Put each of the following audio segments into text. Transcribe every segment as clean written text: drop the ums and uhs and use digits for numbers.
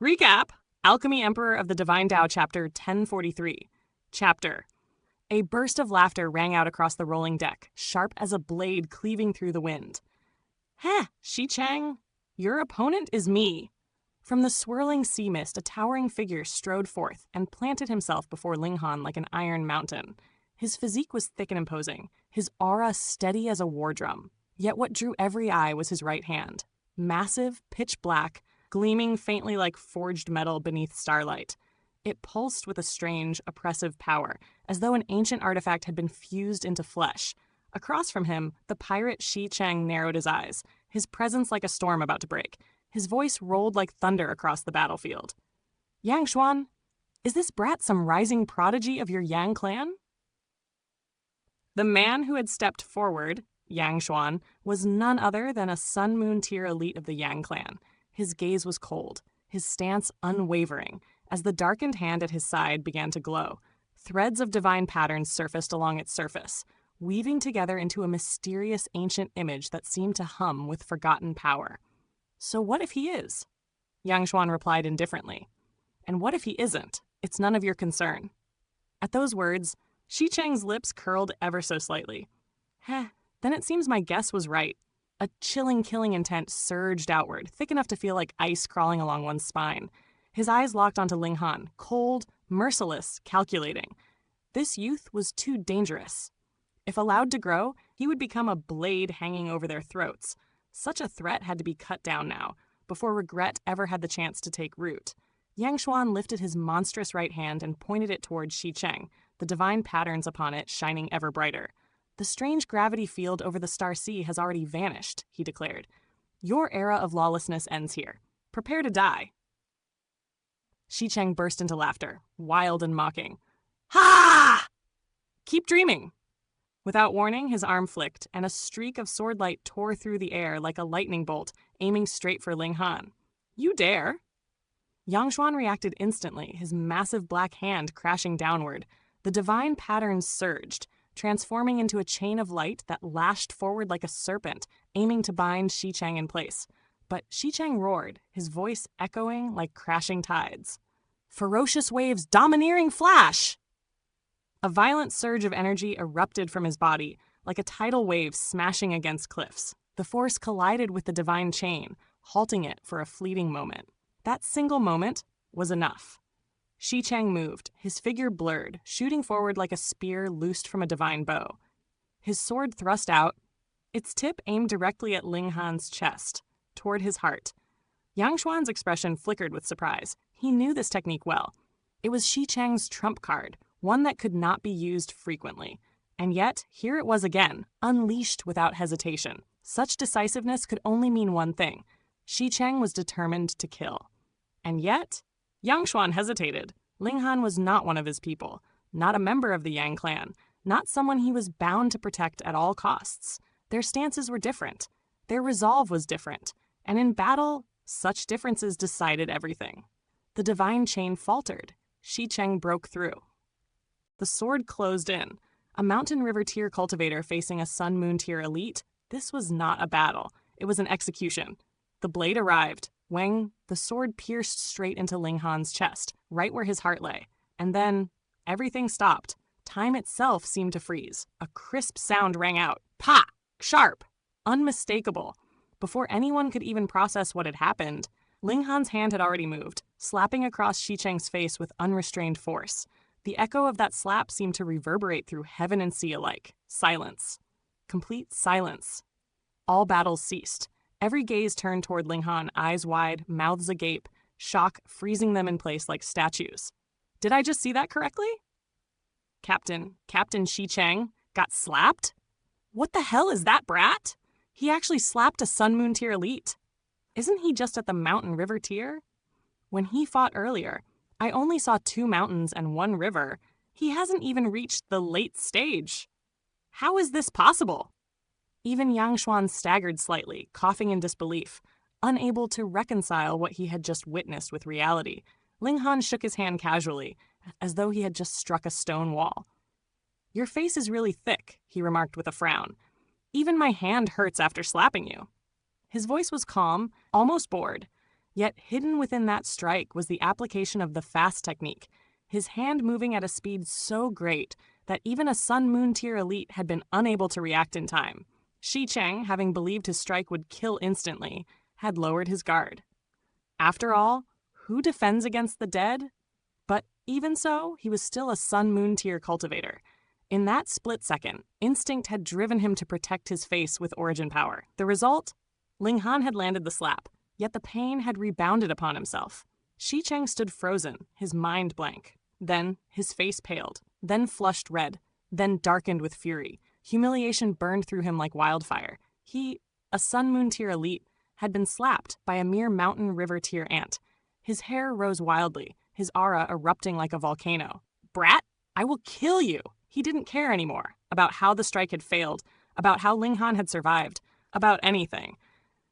Recap: Alchemy Emperor of the Divine Dao, Chapter 1043. Chapter: A burst of laughter rang out across the rolling deck, sharp as a blade cleaving through the wind. Heh, Shi-Chang, your opponent is me. From the swirling sea mist, a towering figure strode forth and planted himself before Linghan like an iron mountain. His physique was thick and imposing, his aura steady as a war drum. Yet what drew every eye was his right hand. Massive, pitch black, gleaming faintly like forged metal beneath starlight. It pulsed with a strange, oppressive power, as though an ancient artifact had been fused into flesh. Across from him, the pirate Shi-Chang narrowed his eyes, his presence like a storm about to break. His voice rolled like thunder across the battlefield. Yang Xuan, is this brat some rising prodigy of your Yang clan? The man who had stepped forward, Yang Xuan, was none other than a Sun Moon tier elite of the Yang clan. His gaze was cold, his stance unwavering, as the darkened hand at his side began to glow. Threads of divine patterns surfaced along its surface, weaving together into a mysterious ancient image that seemed to hum with forgotten power. So what if he is? Yang Xuan replied indifferently. And what if he isn't? It's none of your concern. At those words, Shi-Chang's lips curled ever so slightly. Then it seems my guess was right. A chilling, killing intent surged outward, thick enough to feel like ice crawling along one's spine. His eyes locked onto Linghan, cold, merciless, calculating. This youth was too dangerous. If allowed to grow, he would become a blade hanging over their throats. Such a threat had to be cut down now, before regret ever had the chance to take root. Yang Xuan lifted his monstrous right hand and pointed it toward Shi-Chang, the divine patterns upon it shining ever brighter. The strange gravity field over the Star Sea has already vanished, he declared. Your era of lawlessness ends here. Prepare to die. Shi-Chang burst into laughter, wild and mocking. Ha! Keep dreaming. Without warning, his arm flicked, and a streak of swordlight tore through the air like a lightning bolt, aiming straight for Linghan. You dare? Yang Xuan reacted instantly, his massive black hand crashing downward. The divine patterns surged, transforming into a chain of light that lashed forward like a serpent, aiming to bind Shi-Chang in place. But Shi-Chang roared, his voice echoing like crashing tides. Ferocious waves, domineering flash! A violent surge of energy erupted from his body, like a tidal wave smashing against cliffs. The force collided with the divine chain, halting it for a fleeting moment. That single moment was enough. Shi-Chang moved, his figure blurred, shooting forward like a spear loosed from a divine bow. His sword thrust out, its tip aimed directly at Linghan's chest, toward his heart. Yang Xuan's expression flickered with surprise. He knew this technique well. It was Shi-Chang's trump card, one that could not be used frequently. And yet, here it was again, unleashed without hesitation. Such decisiveness could only mean one thing. Shi-Chang was determined to kill. And yet, Yang Xuan hesitated. Linghan was not one of his people, not a member of the Yang clan, not someone he was bound to protect at all costs. Their stances were different. Their resolve was different. And in battle, such differences decided everything. The divine chain faltered. Shi-Chang broke through. The sword closed in. A mountain river tier cultivator facing a sun moon tier elite, this was not a battle. It was an execution. The blade arrived. Wang, the sword pierced straight into Linghan's chest, right where his heart lay. And then, everything stopped. Time itself seemed to freeze. A crisp sound rang out. Pa! Sharp! Unmistakable. Before anyone could even process what had happened, Linghan's hand had already moved, slapping across Shi-Chang's face with unrestrained force. The echo of that slap seemed to reverberate through heaven and sea alike. Silence. Complete silence. All battles ceased. Every gaze turned toward Linghan, eyes wide, mouths agape, shock freezing them in place like statues. Did I just see that correctly? Captain Shi-Chang got slapped? What the hell is that brat? He actually slapped a Sun Moon tier elite. Isn't he just at the Mountain River tier? When he fought earlier, I only saw 2 mountains and 1 river. He hasn't even reached the late stage. How is this possible? Even Yang Xuan staggered slightly, coughing in disbelief, unable to reconcile what he had just witnessed with reality. Linghan shook his hand casually, as though he had just struck a stone wall. Your face is really thick, he remarked with a frown. Even my hand hurts after slapping you. His voice was calm, almost bored. Yet hidden within that strike was the application of the fast technique, his hand moving at a speed so great that even a Sun Moon tier elite had been unable to react in time. Shi Cheng, having believed his strike would kill instantly, had lowered his guard. After all, who defends against the dead? But even so, he was still a Sun Moon tier cultivator. In that split second, instinct had driven him to protect his face with origin power. The result? Ling Han had landed the slap, yet the pain had rebounded upon himself. Shi Cheng stood frozen, his mind blank. Then his face paled, then flushed red, then darkened with fury. Humiliation burned through him like wildfire. He, a Sun Moon tier elite, had been slapped by a mere mountain river tier ant. His hair rose wildly, his aura erupting like a volcano. Brat, I will kill you! He didn't care anymore about how the strike had failed, about how Ling Han had survived, about anything.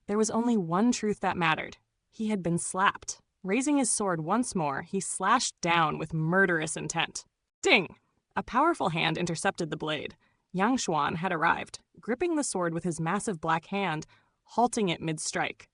There was only one truth that mattered. He had been slapped. Raising his sword once more, he slashed down with murderous intent. Ding! A powerful hand intercepted the blade. Yang Xuan had arrived, gripping the sword with his massive black hand, halting it mid-strike.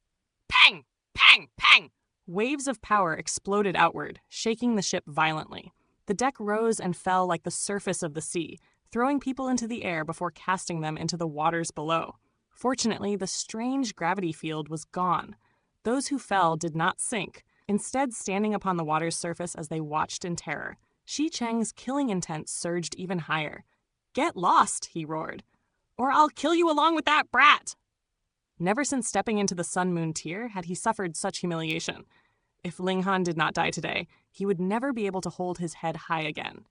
Pang! Pang! Pang! Waves of power exploded outward, shaking the ship violently. The deck rose and fell like the surface of the sea, throwing people into the air before casting them into the waters below. Fortunately, the strange gravity field was gone. Those who fell did not sink, instead standing upon the water's surface as they watched in terror. Shi Cheng's killing intent surged even higher. Get lost, he roared, or I'll kill you along with that brat! Never since stepping into the Sun Moon tier had he suffered such humiliation. If Ling Han did not die today, he would never be able to hold his head high again.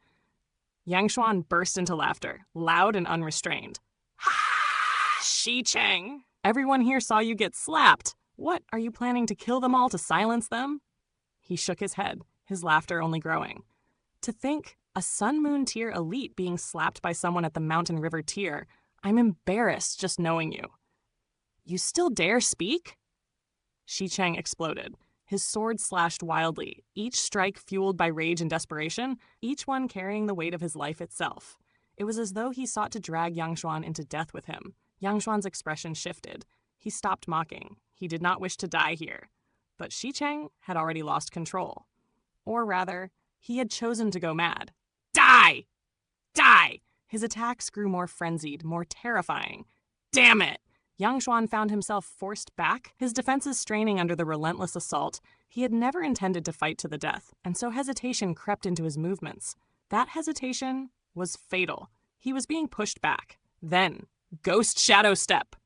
Yang Xuan burst into laughter, loud and unrestrained. Ha! Shi Cheng! Everyone here saw you get slapped. What, are you planning to kill them all to silence them? He shook his head, his laughter only growing. To think, a Sun Moon tier elite being slapped by someone at the Mountain River tier, I'm embarrassed just knowing you. You still dare speak? Shi Cheng exploded. His sword slashed wildly, each strike fueled by rage and desperation, each one carrying the weight of his life itself. It was as though he sought to drag Yang Xuan into death with him. Yang Xuan's expression shifted. He stopped mocking. He did not wish to die here. But Shi Cheng had already lost control. Or rather, he had chosen to go mad. Die! Die! His attacks grew more frenzied, more terrifying. Damn it! Yang Xuan found himself forced back, his defenses straining under the relentless assault. He had never intended to fight to the death, and so hesitation crept into his movements. That hesitation was fatal. He was being pushed back. Then, Ghost Shadow Step!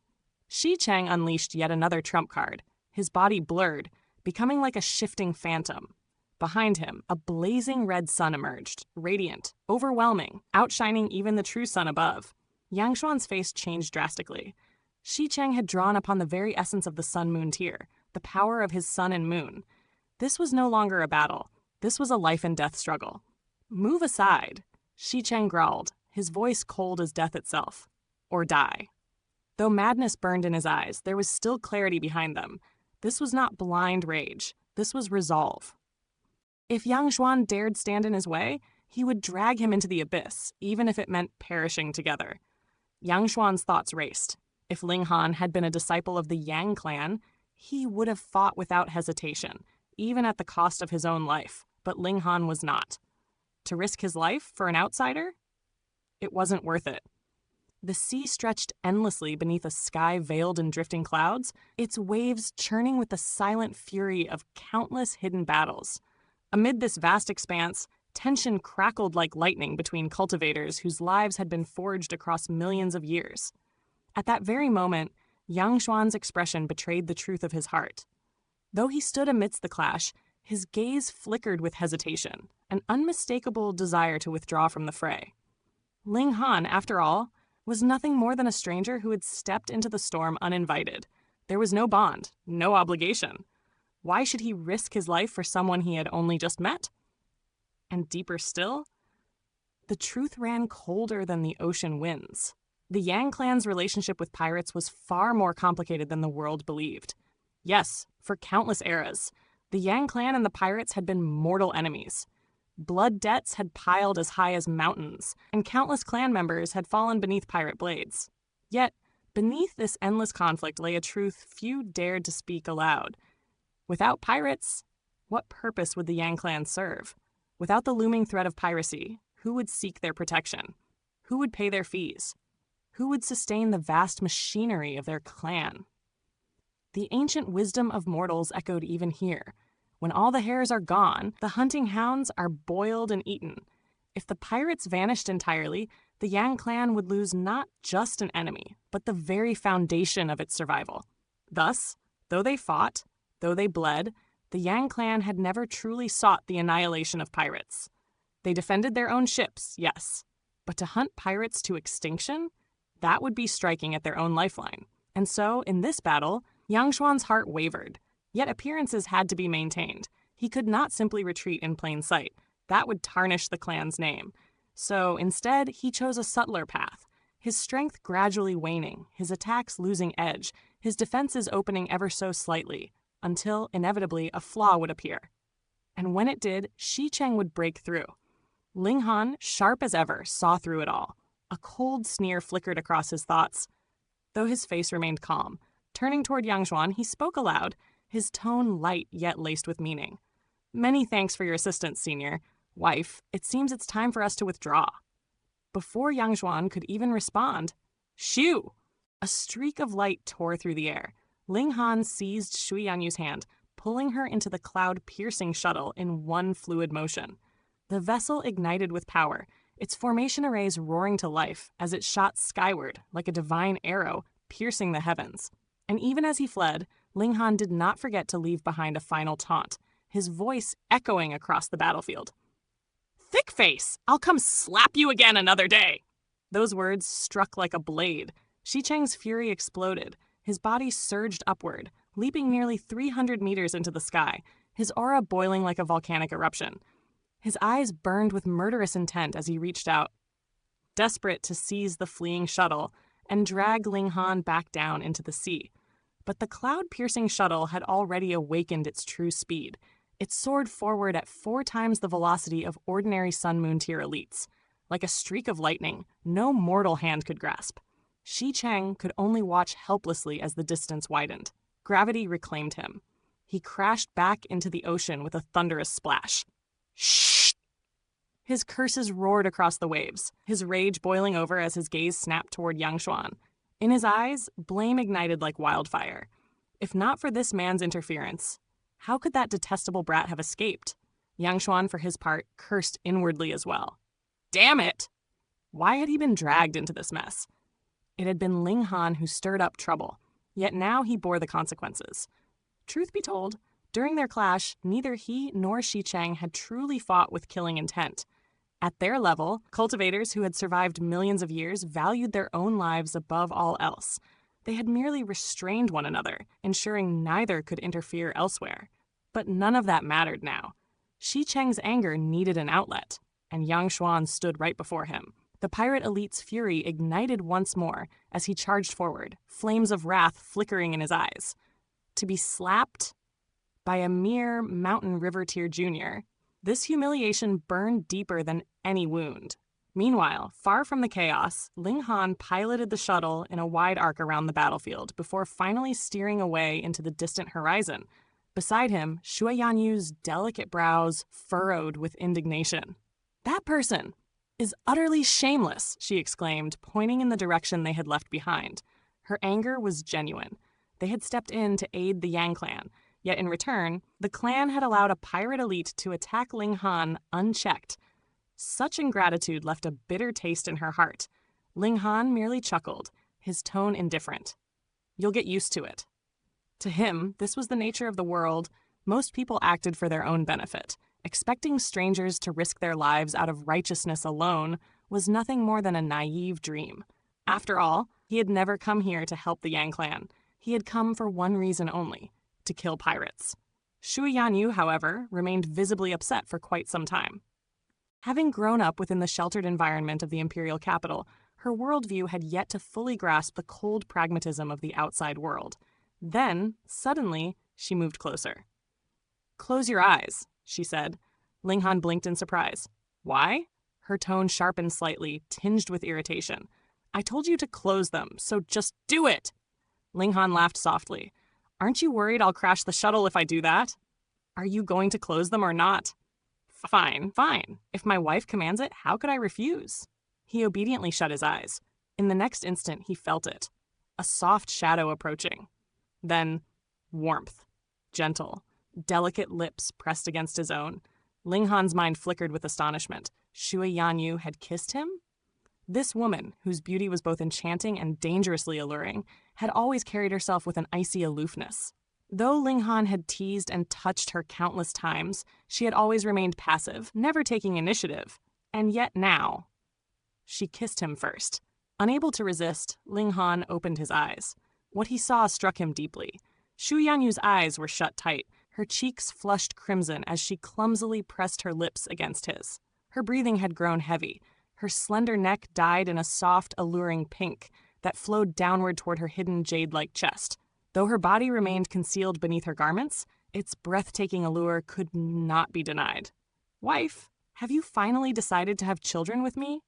Shi Cheng unleashed yet another trump card. His body blurred, becoming like a shifting phantom. Behind him, a blazing red sun emerged, radiant, overwhelming, outshining even the true sun above. Yang Xuan's face changed drastically. Shi Cheng had drawn upon the very essence of the Sun Moon tier, the power of his sun and moon. This was no longer a battle. This was a life and death struggle. Move aside, Shi Cheng growled, his voice cold as death itself. Or die. Though madness burned in his eyes, there was still clarity behind them. This was not blind rage. This was resolve. If Yang Xuan dared stand in his way, he would drag him into the abyss, even if it meant perishing together. Yang Xuan's thoughts raced. If Ling Han had been a disciple of the Yang clan, he would have fought without hesitation, even at the cost of his own life, but Ling Han was not. To risk his life for an outsider? It wasn't worth it. The sea stretched endlessly beneath a sky veiled in drifting clouds, its waves churning with the silent fury of countless hidden battles. Amid this vast expanse, tension crackled like lightning between cultivators whose lives had been forged across millions of years. At that very moment, Yang Xuan's expression betrayed the truth of his heart. Though he stood amidst the clash, his gaze flickered with hesitation, an unmistakable desire to withdraw from the fray. Ling Han, after all, was nothing more than a stranger who had stepped into the storm uninvited. There was no bond, no obligation. Why should he risk his life for someone he had only just met? And deeper still, the truth ran colder than the ocean winds. The Yang clan's relationship with pirates was far more complicated than the world believed. Yes, for countless eras, the Yang clan and the pirates had been mortal enemies. Blood debts had piled as high as mountains, and countless clan members had fallen beneath pirate blades. Yet, beneath this endless conflict lay a truth few dared to speak aloud. Without pirates, what purpose would the Yang clan serve? Without the looming threat of piracy, who would seek their protection? Who would pay their fees? Who would sustain the vast machinery of their clan? The ancient wisdom of mortals echoed even here. When all the hares are gone, the hunting hounds are boiled and eaten. If the pirates vanished entirely, the Yang clan would lose not just an enemy, but the very foundation of its survival. Thus, though they fought, though they bled, the Yang clan had never truly sought the annihilation of pirates. They defended their own ships, yes, but to hunt pirates to extinction? That would be striking at their own lifeline. And so, in this battle, Yang Xuan's heart wavered, yet appearances had to be maintained. He could not simply retreat in plain sight. That would tarnish the clan's name. So instead, he chose a subtler path, his strength gradually waning, his attacks losing edge, his defenses opening ever so slightly, until, inevitably, a flaw would appear. And when it did, Xi Cheng would break through. Ling Han, sharp as ever, saw through it all. A cold sneer flickered across his thoughts, though his face remained calm. Turning toward Yang Xuan, he spoke aloud, his tone light yet laced with meaning. "Many thanks for your assistance, Senior. Wife, it seems it's time for us to withdraw." Before Yang Xuan could even respond, shoo! A streak of light tore through the air. Ling Han seized Shui Yanyu's hand, pulling her into the cloud-piercing shuttle in one fluid motion. The vessel ignited with power, its formation arrays roaring to life as it shot skyward like a divine arrow, piercing the heavens. And even as he fled, Ling Han did not forget to leave behind a final taunt, his voice echoing across the battlefield. "Thickface! I'll come slap you again another day!" Those words struck like a blade. Xi Cheng's fury exploded. His body surged upward, leaping nearly 300 meters into the sky, his aura boiling like a volcanic eruption. His eyes burned with murderous intent as he reached out, desperate to seize the fleeing shuttle and drag Ling Han back down into the sea. But the cloud-piercing shuttle had already awakened its true speed. It soared forward at 4 times the velocity of ordinary Sun Moon tier elites. Like a streak of lightning, no mortal hand could grasp. Xi Cheng could only watch helplessly as the distance widened. Gravity reclaimed him. He crashed back into the ocean with a thunderous splash. Shh! His curses roared across the waves, his rage boiling over as his gaze snapped toward Yang Xuan. In his eyes, blame ignited like wildfire. If not for this man's interference, how could that detestable brat have escaped? Yang Xuan, for his part, cursed inwardly as well. Damn it! Why had he been dragged into this mess? It had been Ling Han who stirred up trouble, yet now he bore the consequences. Truth be told, during their clash, neither he nor Xi Cheng had truly fought with killing intent. At their level, cultivators who had survived millions of years valued their own lives above all else. They had merely restrained one another, ensuring neither could interfere elsewhere. But none of that mattered now. Xi Cheng's anger needed an outlet, and Yang Xuan stood right before him. The pirate elite's fury ignited once more as he charged forward, flames of wrath flickering in his eyes. To be slapped by a mere Mountain River tier junior, this humiliation burned deeper than any wound. Meanwhile, far from the chaos, Ling Han piloted the shuttle in a wide arc around the battlefield before finally steering away into the distant horizon. Beside him, Shui Yanyu's delicate brows furrowed with indignation. "That person is utterly shameless," she exclaimed, pointing in the direction they had left behind. Her anger was genuine. They had stepped in to aid the Yang clan, yet in return, the clan had allowed a pirate elite to attack Ling Han unchecked. Such ingratitude left a bitter taste in her heart. Ling Han merely chuckled, his tone indifferent. "You'll get used to it." To him, this was the nature of the world. Most people acted for their own benefit. Expecting strangers to risk their lives out of righteousness alone was nothing more than a naive dream. After all, he had never come here to help the Yang clan. He had come for one reason only, to kill pirates. Shui Yanyu, however, remained visibly upset for quite some time. Having grown up within the sheltered environment of the imperial capital, her worldview had yet to fully grasp the cold pragmatism of the outside world. Then, suddenly, she moved closer. "Close your eyes," she said. Ling Han blinked in surprise. "Why?" Her tone sharpened slightly, tinged with irritation. "I told you to close them, so just do it!" Ling Han laughed softly. Aren't you worried I'll crash the shuttle if I do that? Are you going to close them or not? Fine, fine. If my wife commands it, how could I refuse? He obediently shut his eyes. In the next instant, he felt it. A soft shadow approaching. Then, warmth. Gentle. Delicate lips pressed against his own. Ling Han's mind flickered with astonishment. Shui Yanyu had kissed him? This woman, whose beauty was both enchanting and dangerously alluring, had always carried herself with an icy aloofness. Though Ling Han had teased and touched her countless times, she had always remained passive, never taking initiative. And yet now, she kissed him first. Unable to resist, Ling Han opened his eyes. What he saw struck him deeply. Shu Yanyu's eyes were shut tight, her cheeks flushed crimson as she clumsily pressed her lips against his. Her breathing had grown heavy. Her slender neck dyed in a soft, alluring pink that flowed downward toward her hidden jade-like chest. Though her body remained concealed beneath her garments, its breathtaking allure could not be denied. "Wife, have you finally decided to have children with me?"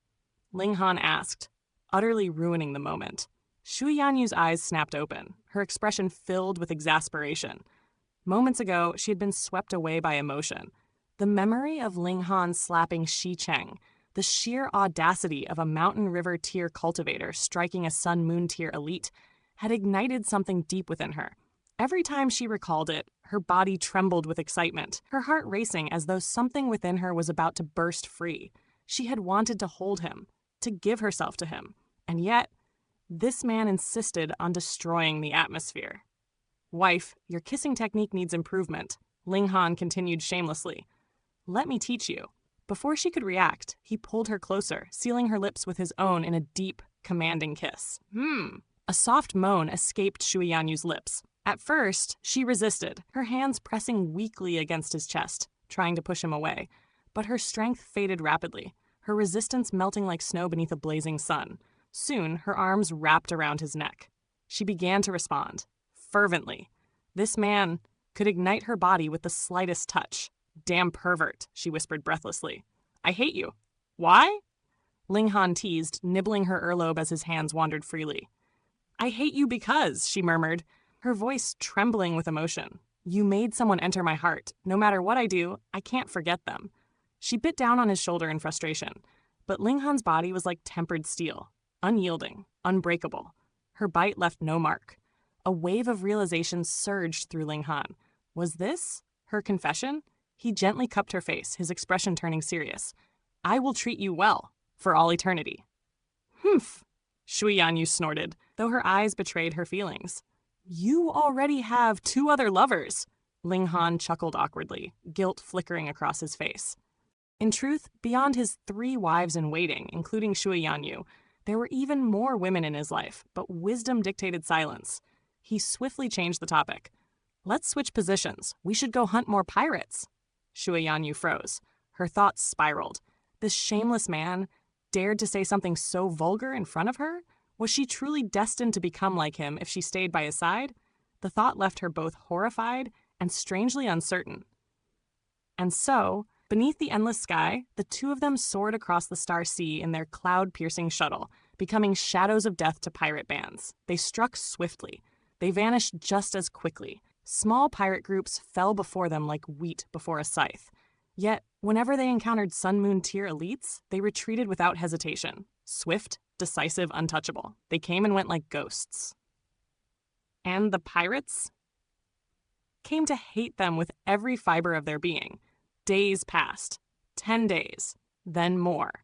Ling Han asked, utterly ruining the moment. Shui Yanyu's eyes snapped open, her expression filled with exasperation. Moments ago, she had been swept away by emotion. The memory of Ling Han slapping Shi Cheng, the sheer audacity of a Mountain River tier cultivator striking a Sun Moon tier elite, had ignited something deep within her. Every time she recalled it, her body trembled with excitement, her heart racing as though something within her was about to burst free. She had wanted to hold him, to give herself to him, and yet, this man insisted on destroying the atmosphere. "Wife, your kissing technique needs improvement," Ling Han continued shamelessly. "Let me teach you." Before she could react, he pulled her closer, sealing her lips with his own in a deep, commanding kiss. A soft moan escaped Shui Yanyu's lips. At first, she resisted, her hands pressing weakly against his chest, trying to push him away. But her strength faded rapidly, her resistance melting like snow beneath a blazing sun. Soon, her arms wrapped around his neck. She began to respond, fervently. This man could ignite her body with the slightest touch. "Damn pervert," she whispered breathlessly. "I hate you." "Why?" Ling Han teased, nibbling her earlobe as his hands wandered freely. "I hate you because," she murmured, her voice trembling with emotion. "You made someone enter my heart. No matter what I do, I can't forget them." She bit down on his shoulder in frustration, but Ling Han's body was like tempered steel, unyielding, unbreakable. Her bite left no mark. A wave of realization surged through Ling Han. Was this her confession? He gently cupped her face, his expression turning serious. "I will treat you well, for all eternity." "Humph," Shui Yanyu snorted, though her eyes betrayed her feelings. "You already have 2 other lovers." Ling Han chuckled awkwardly, guilt flickering across his face. In truth, beyond his 3 wives in waiting, including Shui Yanyu, there were even more women in his life, but wisdom dictated silence. He swiftly changed the topic. "Let's switch positions. We should go hunt more pirates." Shui Yanyu froze. Her thoughts spiraled. This shameless man dared to say something so vulgar in front of her? Was she truly destined to become like him if she stayed by his side? The thought left her both horrified and strangely uncertain. And so, beneath the endless sky, the 2 of them soared across the star sea in their cloud-piercing shuttle, becoming shadows of death to pirate bands. They struck swiftly. They vanished just as quickly. Small pirate groups fell before them like wheat before a scythe. Yet, whenever they encountered Sun Moon tier elites, they retreated without hesitation. Swift, decisive, untouchable. They came and went like ghosts. And the pirates came to hate them with every fiber of their being. Days passed. 10 days. Then more.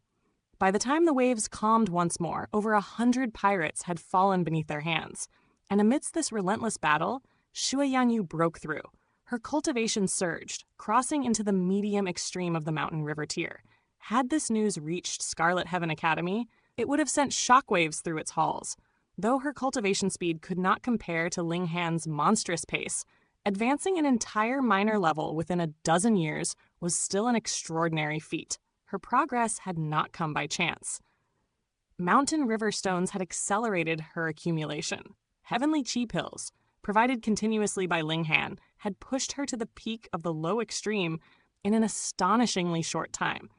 By the time the waves calmed once more, over 100 pirates had fallen beneath their hands. And amidst this relentless battle, Shui Yanyu broke through. Her cultivation surged, crossing into the medium extreme of the Mountain River tier. Had this news reached Scarlet Heaven Academy, it would have sent shockwaves through its halls. Though her cultivation speed could not compare to Ling Han's monstrous pace, advancing an entire minor level within a dozen years was still an extraordinary feat. Her progress had not come by chance. Mountain River stones had accelerated her accumulation. Heavenly Chi pills, provided continuously by Ling Han, had pushed her to the peak of the low extreme in an astonishingly short time.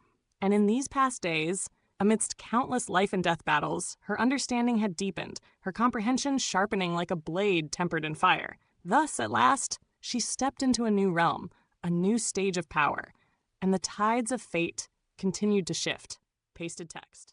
And in these past days, amidst countless life and death battles, her understanding had deepened, her comprehension sharpening like a blade tempered in fire. Thus, at last, she stepped into a new realm, a new stage of power, and the tides of fate continued to shift. Pasted text.